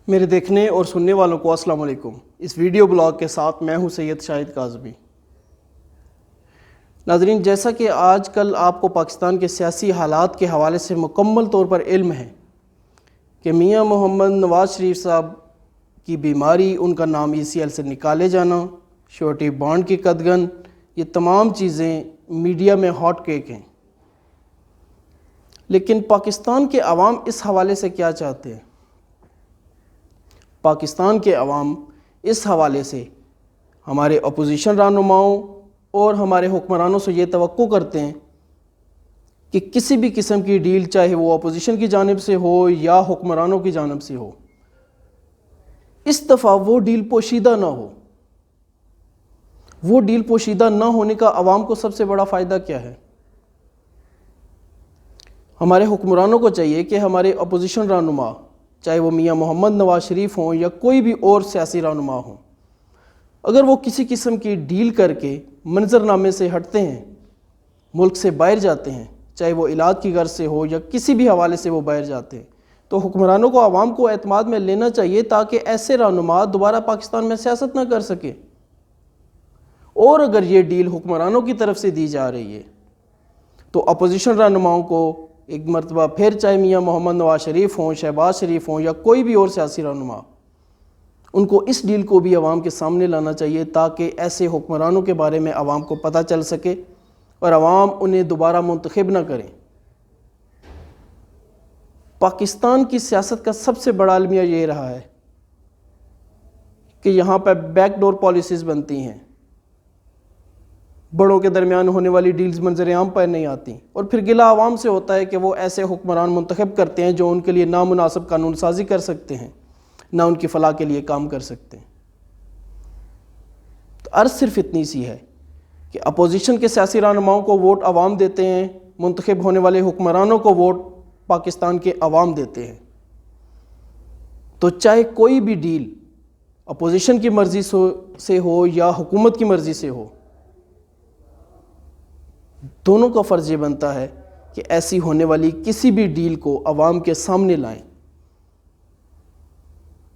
मेरे देखने और सुनने वालों को अस्सलाम वालेकुम। इस वीडियो ब्लॉग के साथ मैं हूं सैयद शाहिद काज़मी। नाज़रीन, जैसा कि आजकल आपको पाकिस्तान के सियासी हालात के हवाले से मुकम्मल तौर पर इल्म है कि मियां मोहम्मद नवाज़ शरीफ साहब की बीमारी, उनका नाम ECL से निकाले जाना, श्योरिटी बॉन्ड की कदगन, ये तमाम चीज़ें मीडिया में हॉट केक हैं। लेकिन पाकिस्तान के अवाम इस हवाले से क्या चाहते हैं? पाकिस्तान के अवाम इस हवाले से हमारे अपोजिशन रहनुमाओं और हमारे हुक्मरानों से ये तवक्को करते हैं कि किसी भी किस्म की डील, चाहे वो अपोजिशन की जानिब से हो या हुक्मरानों की जानिब से हो, इस दफ़ा वो डील पोशीदा ना हो। वो डील पोशीदा ना होने का अवाम को सबसे बड़ा फ़ायदा क्या है? हमारे हुक्मरानों को चाहिए कि हमारे अपोजिशन रहनुमा, चाहे वो मियां मोहम्मद नवाज़ शरीफ हों या कोई भी और सियासी रहनुमा हों, अगर वो किसी किस्म की डील करके मंजरनामे से हटते हैं, मुल्क से बाहर जाते हैं, चाहे वो इलाज की गर्ज से हो या किसी भी हवाले से वो बाहर जाते हैं, तो हुक्मरानों को आवाम को एतमाद में लेना चाहिए ताकि ऐसे रहनुमा दोबारा पाकिस्तान में सियासत ना कर सके। और अगर ये डील हुक्मरानों की तरफ से दी जा रही है तो अपोजिशन रहनुमाओं को एक मरतबा फिर, चाहे मियां मोहम्मद नवाज़ शरीफ हों, शहबाज शरीफ हों या कोई भी और सियासी रहनुमा, उनको इस डील को भी आवाम के सामने लाना चाहिए ताकि ऐसे हुक्मरानों के बारे में आवाम को पता चल सके और आवाम उन्हें दोबारा मुंतखब ना करें। पाकिस्तान की सियासत का सबसे बड़ा अलमिया ये रहा है कि यहाँ पर बैकडोर पॉलिसीज़ बनती हैं, बड़ों के दरमियान होने वाली डील्स मंजर आम पर नहीं आती, और फिर गिला आवाम से होता है कि वो ऐसे हुक्मरान मुंतखब करते हैं जो उनके लिए नामुनासिब कानून साजी कर सकते हैं, ना उनकी फलाह के लिए काम कर सकते हैं। तो अर्ज़ सिर्फ इतनी सी है कि अपोजिशन के सियासी रहनुमाओं को वोट अवाम देते हैं, मुंतखब होने वाले हुक्मरानों को वोट पाकिस्तान के अवाम देते हैं। तो चाहे कोई भी डील अपोजिशन की मर्ज़ी से हो या हुकूमत की मर्ज़ी से हो, दोनों का फ़र्ज़ ये बनता है कि ऐसी होने वाली किसी भी डील को अवाम के सामने लाएं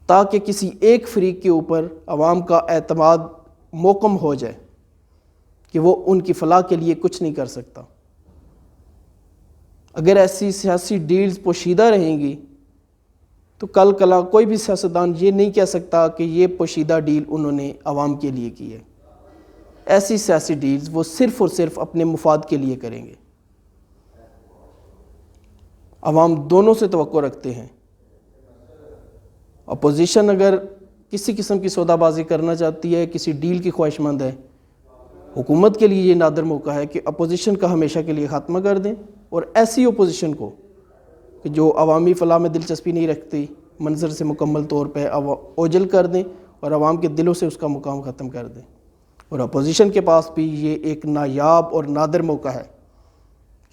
ताकि किसी एक फरीक के ऊपर अवाम का एतमाद मोकम हो जाए कि वो उनकी फलाह के लिए कुछ नहीं कर सकता। अगर ऐसी सियासी डील्स पोशीदा रहेंगी तो कल कला कोई भी सियासतदान ये नहीं कह सकता कि ये पोशीदा डील उन्होंने अवाम के लिए की है। ऐसी सियासी डील्स वो सिर्फ़ और सिर्फ अपने मुफाद के लिए करेंगे। अवाम दोनों से तवक्को रखते हैं। अपोजिशन अगर किसी किस्म की सौदाबाजी करना चाहती है, किसी डील की ख्वाहिशमंद है, हुकूमत के लिए ये नादर मौका है कि अपोजिशन का हमेशा के लिए ख़ात्मा कर दें और ऐसी अपोजिशन को कि जो अवामी फ़लाह में दिलचस्पी नहीं रखती, मंजर से मुकम्मल तौर पर ओझल कर दें और आवाम के दिलों से उसका मुकाम ख़त्म कर दें। और अपोजिशन के पास भी ये एक नायाब और नादर मौका है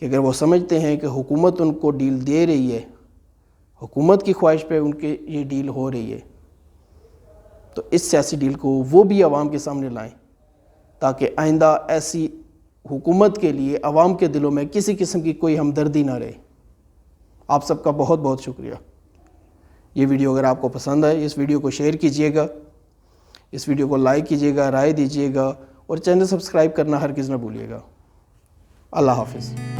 कि अगर वो समझते हैं कि हुकूमत उनको डील दे रही है, हुकूमत की ख्वाहिश पे उनके ये डील हो रही है, तो इस सियासी डील को वो भी आवाम के सामने लाएं ताकि आइंदा ऐसी हुकूमत के लिए आवाम के दिलों में किसी किस्म की कोई हमदर्दी ना रहे। आप सबका बहुत बहुत शुक्रिया। ये वीडियो अगर आपको पसंद आए, इस वीडियो को शेयर कीजिएगा, इस वीडियो को लाइक कीजिएगा, राय दीजिएगा और चैनल सब्सक्राइब करना हरगिज़ ना भूलिएगा। अल्लाह हाफ़िज़।